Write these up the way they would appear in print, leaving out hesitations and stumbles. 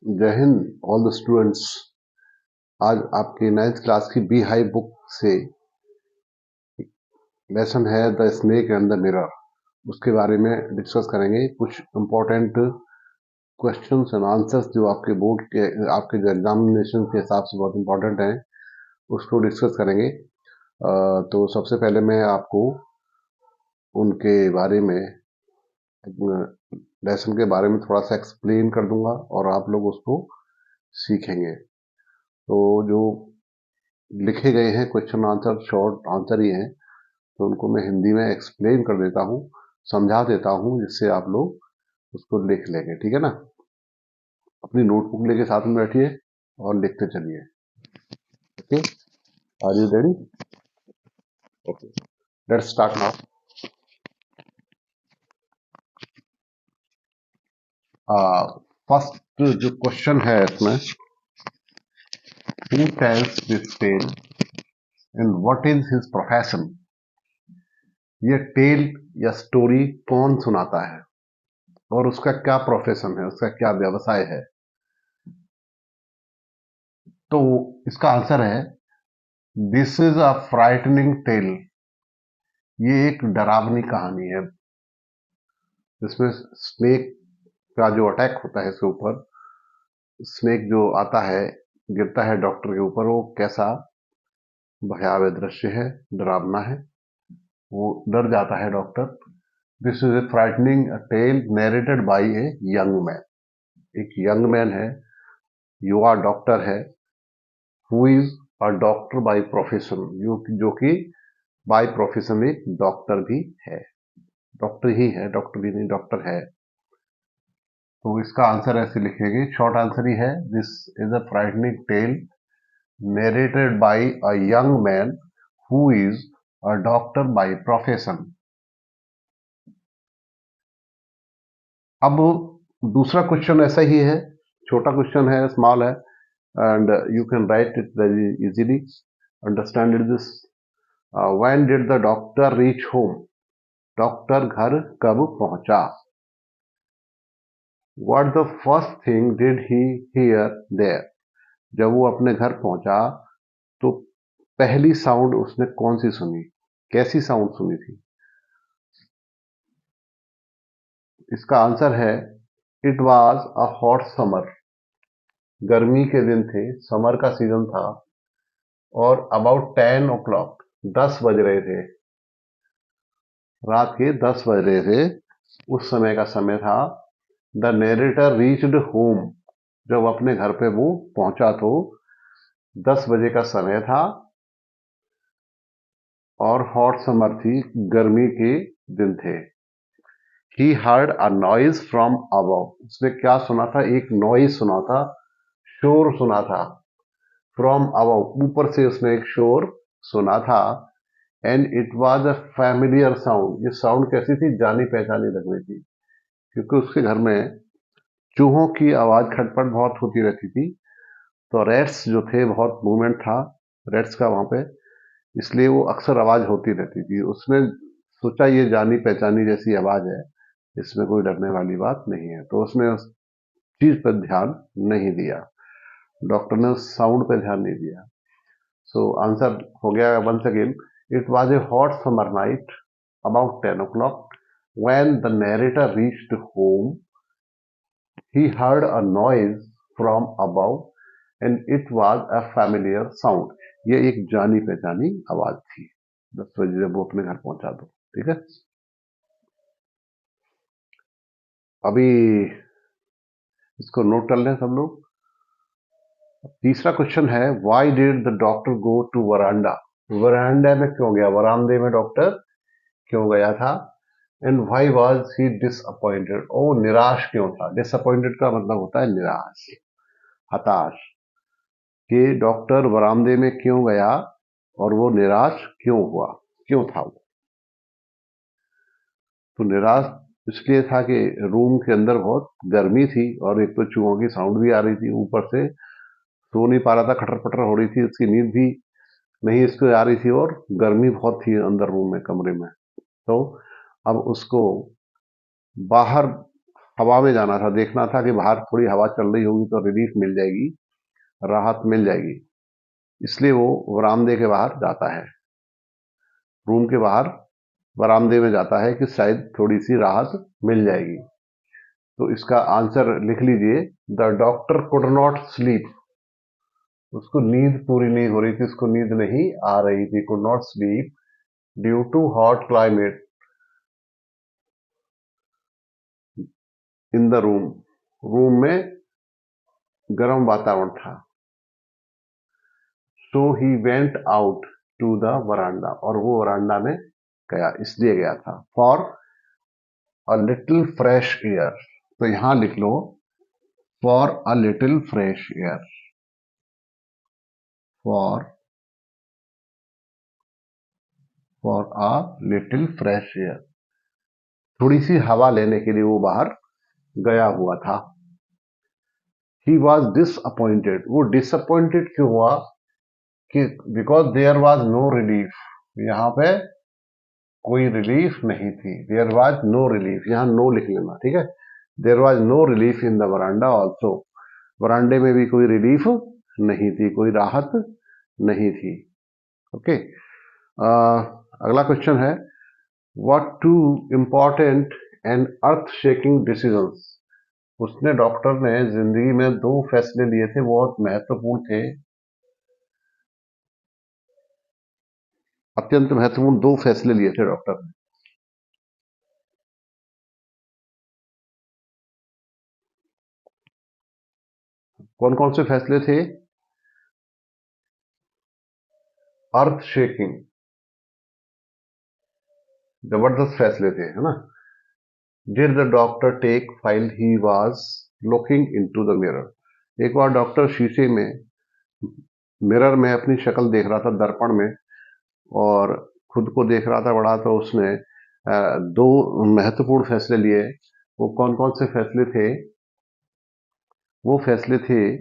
जय Hind all the students. आज आपके 9th क्लास की बी हाई बुक से लेसन है the snake and the mirror, उसके बारे में डिस्कस करेंगे। कुछ इम्पोर्टेंट क्वेश्चंस एंड आंसर्स जो आपके बोर्ड के आपके जो एग्जामिनेशन के हिसाब से बहुत इंपॉर्टेंट हैं, उसको डिस्कस करेंगे। तो सबसे पहले मैं आपको उनके बारे में लेसन के बारे में थोड़ा सा एक्सप्लेन कर दूंगा और आप लोग उसको सीखेंगे। तो जो लिखे गए हैं क्वेश्चन आंसर शॉर्ट आंसर ही हैं, तो उनको मैं हिंदी में एक्सप्लेन कर देता हूँ, समझा देता हूँ, जिससे आप लोग उसको लिख लेंगे। ठीक है ना? अपनी नोटबुक लेके साथ में बैठिए और लिखते चलिए। Okay, are you ready? Okay, let's start now. First जो क्वेश्चन है इसमें, who tells this tale and what is his profession? ये टेल या स्टोरी कौन सुनाता है और उसका क्या प्रोफेशन है, उसका क्या व्यवसाय है? तो इसका आंसर है, this is a frightening tale. ये एक डरावनी कहानी है। इसमें स्नेक का जो अटैक होता है इसके ऊपर, स्नेक जो आता है गिरता है डॉक्टर के ऊपर, वो कैसा भयावह दृश्य है, डरावना है। वो डर जाता है doctor. This is a frightening tale narrated by a young man. एक यंग मैन है, युवा डॉक्टर है, who is a doctor by profession, जो कि बाय प्रोफेशन एक डॉक्टर भी है। डॉक्टर ही है, डॉक्टर भी नहीं, डॉक्टर है। तो इसका आंसर ऐसे लिखेंगे, शॉर्ट आंसर ही है, this is a frightening tale narrated by a young man who is a doctor by profession। अब दूसरा क्वेश्चन ऐसा ही है, छोटा क्वेश्चन है, स्मॉल है, and you can write it very easily, understand it this. When did the doctor reach home? Doctor घर कब पहुंचा? What the first thing did he hear there? जब वो अपने घर पहुंचा तो पहली साउंड उसने कौन सी सुनी, कैसी साउंड सुनी थी? इसका आंसर है, it was a hot summer. गर्मी के दिन थे, समर का सीजन था, और अबाउट 10 o'clock, 10 बज रहे थे, रात के 10 बज रहे थे, उस समय का समय था। द नेरेटर रीच्ड होम, जब अपने घर पे वो पहुंचा तो 10 बजे का समय था और हॉट समर थी, गर्मी के दिन थे। He heard a noise from above, उसने क्या सुना था? एक नॉइज सुना था, शोर सुना था। फ्रॉम अबव, ऊपर से उसने एक शोर सुना था। And it was a familiar sound, ये साउंड कैसी थी? जानी पहचानी लग रही थी, क्योंकि उसके घर में चूहों की आवाज खटपट बहुत होती रहती थी, तो रेट्स जो थे, बहुत मूवमेंट था रेट्स का वहां पे, इसलिए वो अक्सर आवाज होती रहती थी। उसने सोचा ये जानी पहचानी जैसी आवाज है, इसमें कोई डरने वाली बात नहीं है, तो उसने उस चीज पर ध्यान नहीं दिया, डॉक्टर ने उस साउंड पर ध्यान नहीं दिया। सो आंसर हो गया once again, it was a hot summer night about 10 o'clock when the narrator reached home, he heard a noise from above and it was a familiar sound। ये एक जानी पहचानी आवाज थी 10 बजे जब वो अपने घर पहुंचा तो। ठीक है, अभी इसको नोट कर लें सब लोग। तीसरा क्वेश्चन है, why did the doctor go to veranda? Veranda में क्यों गया, वरामदे में डॉक्टर क्यों गया था? And why was he disappointed, ओ निराश क्यों था? डिसअपॉइंटेड का मतलब होता है निराश, हताश। कि डॉक्टर बरामदे में क्यों गया और वो निराश क्यों हुआ, क्यों था वो? तो निराश इसलिए था कि रूम के अंदर बहुत गर्मी थी और एक तो चूहों की साउंड भी आ रही थी, ऊपर से सो नहीं पा रहा था, खटर पटर हो रही थी, उसकी नींद भी नहीं इसको आ रही थी, और गर्मी बहुत थी अंदर रूम में, कमरे में। तो अब उसको बाहर हवा में जाना था, देखना था कि बाहर थोड़ी हवा चल रही होगी तो रिलीफ मिल जाएगी, राहत मिल जाएगी, इसलिए वो बरामदे के बाहर जाता है, रूम के बाहर बरामदे में जाता है कि शायद थोड़ी सी राहत मिल जाएगी। तो इसका आंसर लिख लीजिए, the doctor could not sleep, उसको नींद पूरी नहीं हो रही थी, उसको नींद नहीं आ रही थी, could not sleep due to hot climate in the room, room में गर्म वातावरण था। So he went out to the veranda, और वो वरांडा में गया, इसलिए गया था, for a little fresh air. तो यहां लिख लो, for a little fresh air, for a little fresh air, थोड़ी सी हवा लेने के लिए वो बाहर गया हुआ था। ही वॉज डिसअपॉइंटेड, वो डिसअपॉइंटेड क्यों हुआ कि because there was no relief, यहां पे कोई रिलीफ नहीं थी, देयर वॉज नो रिलीफ, यहां नो लिख लेना, ठीक है। There was no relief in the veranda also, वरांडे में भी कोई रिलीफ नहीं थी, कोई राहत नहीं थी। ओके, अगला क्वेश्चन है, what two important and earth shaking decisions, उसने डॉक्टर ने जिंदगी में दो फैसले लिए थे, बहुत महत्वपूर्ण थे, अत्यंत महत्वपूर्ण दो फैसले लिए थे डॉक्टर ने। कौन कौन से फैसले थे? अर्थ शेकिंग, जबरदस्त फैसले थे, है ना। Did the doctor take file he was looking into the mirror, एक बार डॉक्टर शीशे में, मिरर में अपनी शक्ल देख रहा था, दर्पण में, और खुद को देख रहा था बड़ा, तो उसने दो महत्वपूर्ण फैसले लिए। वो कौन कौन से फैसले थे? वो फैसले थे,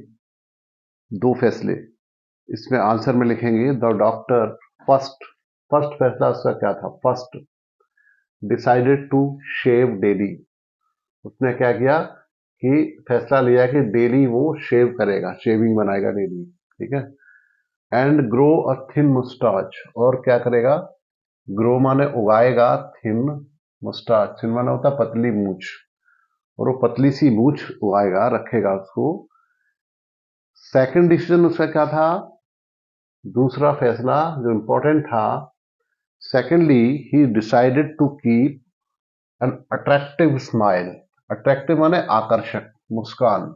दो फैसले, इसमें आंसर में लिखेंगे द डॉक्टर फर्स्ट, फर्स्ट फैसला उसका क्या था? First decided to shave daily, उसने क्या किया कि फैसला लिया कि डेली वो शेव करेगा, शेविंग बनाएगा डेली, ठीक है। एंड ग्रो अ थिन मुस्टाच, और क्या करेगा? ग्रो माने उगाएगा, थिन मुस्टाच, थिन माने होता पतली मूछ, और वो पतली सी मूछ उगाएगा, रखेगा उसको। सेकंड डिसीजन उसका क्या था? दूसरा फैसला जो इंपॉर्टेंट था, secondly he decided to keep an attractive smile, attractive माने आकर्षक, मुस्कान,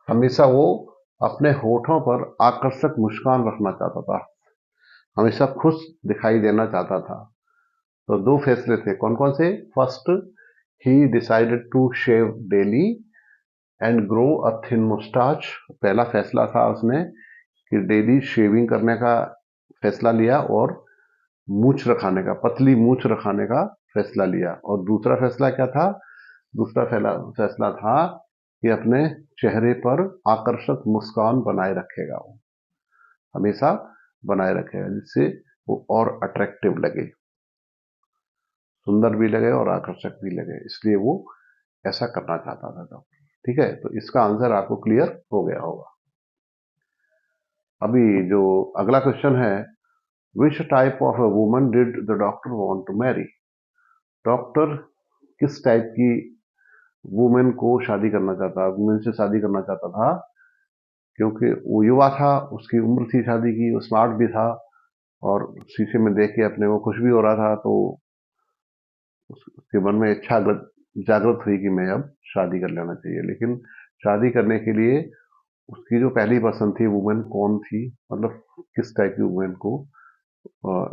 हमेशा वो अपने होठों पर आकर्षक मुस्कान रखना चाहता था, हमेशा खुश दिखाई देना चाहता था। तो दो फैसले थे, कौन कौन से? First, he decided to shave daily and grow a thin moustache, पहला फैसला था उसने कि डेली शेविंग करने का फैसला लिया, और मूछ रखाने का, पतली मूछ रखाने का फैसला लिया। और दूसरा फैसला क्या था? दूसरा फैसला था कि अपने चेहरे पर आकर्षक मुस्कान बनाए रखेगा, वो हमेशा बनाए रखेगा, जिससे वो और अट्रैक्टिव लगे, सुंदर भी लगे और आकर्षक भी लगे, इसलिए वो ऐसा करना चाहता था डॉक्टर, ठीक है। तो इसका आंसर आपको क्लियर हो गया होगा। अभी जो अगला क्वेश्चन है, which type of a woman did the doctor want to marry, doctor किस टाइप की वुमेन को शादी करना चाहता, वुमेन से शादी करना चाहता था? क्योंकि वो युवा था, उसकी उम्र थी शादी की, वो स्मार्ट भी था, और शीशे में देख के अपने को खुश भी हो रहा था, तो उसके मन में इच्छा जागृत हुई कि मैं अब शादी कर लेना चाहिए। लेकिन शादी करने के लिए उसकी जो पहली पसंद थी वुमेन कौन थी, मतलब किस टाइप की वुमेन को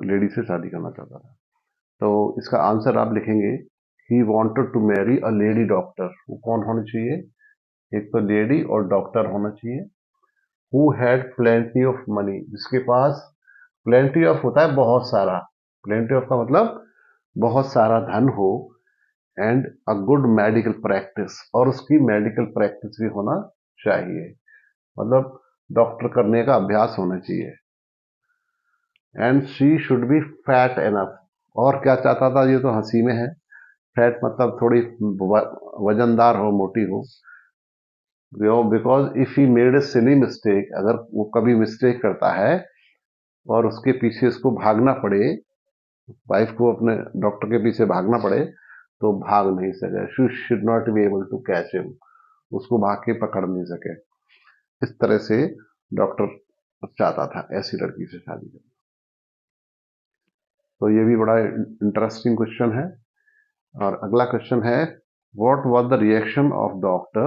लेडी से शादी करना चाहता था? तो इसका आंसर आप लिखेंगे, he wanted to marry a lady doctor, वो कौन होनी चाहिए? एक तो लेडी और डॉक्टर होना चाहिए। Who had plenty of money, जिसके पास, प्लेंटी ऑफ होता है बहुत सारा, प्लेंटी ऑफ का मतलब बहुत सारा धन हो, and a good medical practice, और उसकी मेडिकल प्रैक्टिस भी होना चाहिए, मतलब डॉक्टर करने का अभ्यास होना चाहिए। And she should be fat enough, और क्या चाहता था, ये तो हंसी में है, फैट मतलब थोड़ी वजनदार हो, मोटी हो। Because if he made a silly mistake, अगर वो कभी मिस्टेक करता है और उसके पीछे उसको भागना पड़े, वाइफ को अपने डॉक्टर के पीछे भागना पड़े, तो भाग नहीं सके। She should not be able to catch him, उसको भाग के पकड़ नहीं सके। इस तरह से डॉक्टर चाहता था ऐसी लड़की से शादी करना। तो ये भी बड़ा इंटरेस्टिंग क्वेश्चन है। और अगला क्वेश्चन है, what was the reaction of doctor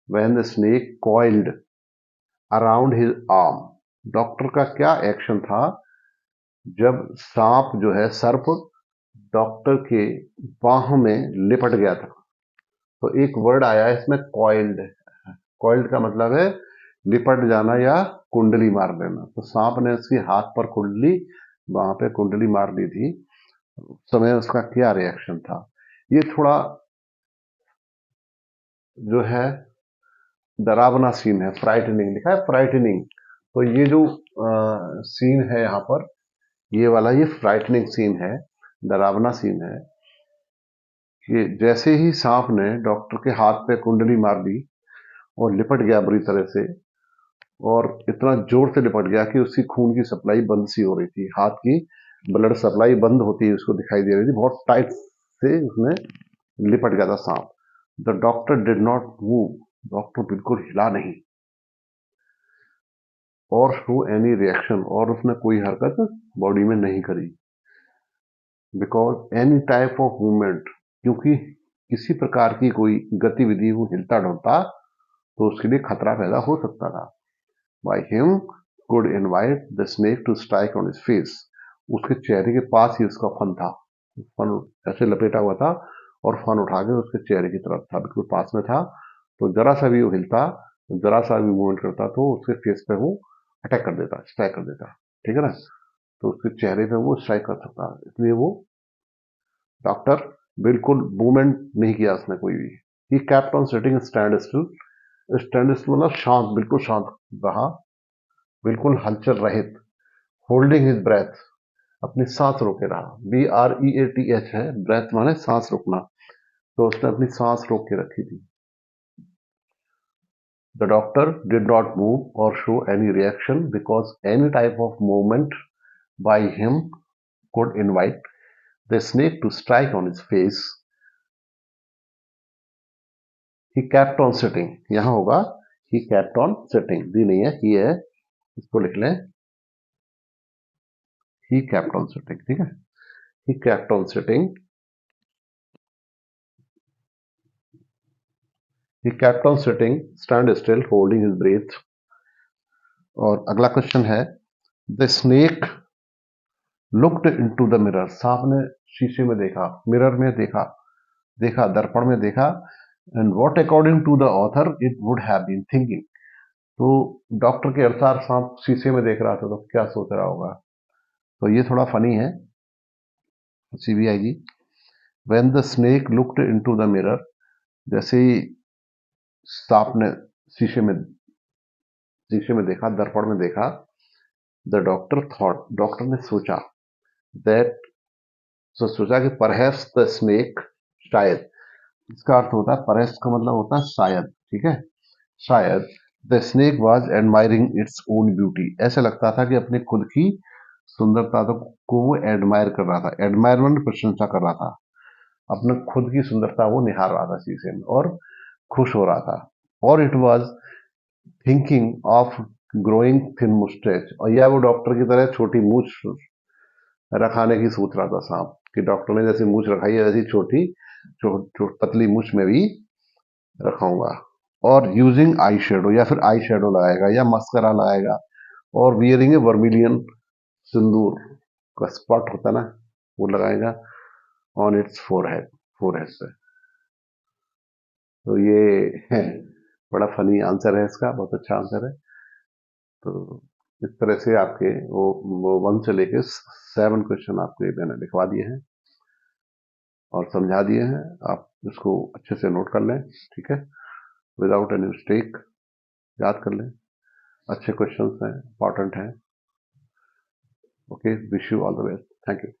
when the snake coiled around his arm? Doctor का क्या एक्शन था जब सांप जो है, सर्प, डॉक्टर के बाह में लिपट गया था? तो एक वर्ड आया है इसमें, कॉइल्ड। कॉइल्ड का मतलब है लिपट जाना या कुंडली मार लेना। तो सांप ने उसके हाथ पर कुंडली, वहां पे कुंडली मार दी थी। उस समय उसका क्या रिएक्शन था? ये थोड़ा जो है डरावना सीन है, फ्राइटनिंग लिखा है, फ्राइटनिंग। तो ये जो सीन है यहाँ पर, ये वाला ये फ्राइटनिंग सीन है, डरावना सीन है कि जैसे ही सांप ने डॉक्टर के हाथ पे कुंडली मार दी और लिपट गया बुरी तरह से, और इतना जोर से लिपट गया कि उसकी खून की सप्लाई बंद सी हो रही थी, हाथ की ब्लड सप्लाई बंद होती है उसको दिखाई दे रही थी, बहुत टाइट से उसने लिपट गया था सांप। The doctor did not move, doctor बिल्कुल हिला नहीं, और शो एनी रिएक्शन, और उसने कोई हरकत बॉडी में नहीं करी। Because any type of movement, क्योंकि किसी प्रकार की कोई गतिविधि वो हिलता डुलता तो उसके लिए खतरा पैदा हो सकता था। Bye him could invite the snake to strike on his face. उसके चेहरे के पास ही उसका फन था, फन ऐसे लपेटा हुआ था और फन उठा के उसके चेहरे की तरफ था, बिल्कुल पास में था। तो जरा सा भी वो हिलता, जरा सा भी मूवमेंट करता तो उसके फेस पे वो अटैक कर देता, स्ट्राइक कर देता। ठीक है ना? तो उसके चेहरे पे वो स्ट्राइक कर सकता, इसलिए वो डॉक्टर बिल्कुल मूवमेंट नहीं किया उसने कोई भी। He kept on sitting stand still, stand still मतलब शांत, बिल्कुल शांत रहा, बिल्कुल हलचल रहित। होल्डिंग हिज ब्रेथ, अपनी सांस रोके रहा। BREATH है, ब्रेथ माने सांस रोकना, तो उसने अपनी सांस रोक के रखी थी। The doctor did not move or show any reaction because any type of movement by him could invite the snake to strike on his face. He kept on sitting, यहां होगा he kept on sitting, दी नहीं है, he है, इसको लिख लें, he kept on sitting। ठीक है, he kept on sitting, he kept on sitting, stand still, holding his breath। और अगला क्वेश्चन है, the snake looked into the mirror, सांप ने शीशे में देखा, मिरर में देखा, देखा दर्पण में देखा। And what according to the author it would have been thinking, तो डॉक्टर के अनुसार सांप शीशे में देख रहा था तो क्या सोच रहा होगा? तो ये थोड़ा फनी है। CBI ji, when the snake looked into the mirror, जैसे ही सांप ने शीशे में देखा, दर्पण में देखा, द डॉक्टर थॉट, डॉक्टर ने सोचा, दैट, तो सोचा कि परहैप्स द स्नेक, शायद, इसका अर्थ होता है परहैप्स का मतलब होता है शायद। ठीक है, शायद the snake was admiring its own beauty, ऐसा लगता था कि अपने खुद की सुंदरता को वो एडमायर कर रहा था। एडमायर मतलब प्रशंसा कर रहा था, अपने खुद की सुंदरता वो निहार रहा था शीशे में और खुश हो रहा था। और it was thinking of growing thin moustache, और या वो डॉक्टर की तरह छोटी मूछ रखाने की सोच रहा था सांप, कि डॉक्टर ने जैसी मूछ रखाई है वैसी छोटी पतली मूछ में भी रखाऊंगा। और यूजिंग आई शेडो, या फिर आई शेडो लगाएगा या मस्करा लगाएगा, और वियरिंग ए वर्मिलियन, सिंदूर का स्पॉट होता है ना, वो लगाएगा ऑन इट्स फोरहेड, फोरहेड पे। तो ये है, बड़ा फनी आंसर है इसका, बहुत अच्छा आंसर है। तो इस तरह से आपके वो 1 से लेके 7 क्वेश्चन आपके मैंने लिखवा दिए हैं और समझा दिए हैं। आप इसको अच्छे से नोट कर लें, ठीक है, विदाउट एनी मिस्टेक, याद कर लें। अच्छे क्वेश्चंस हैं, इंपॉर्टेंट हैं। Okay, wish you all the best, thank you.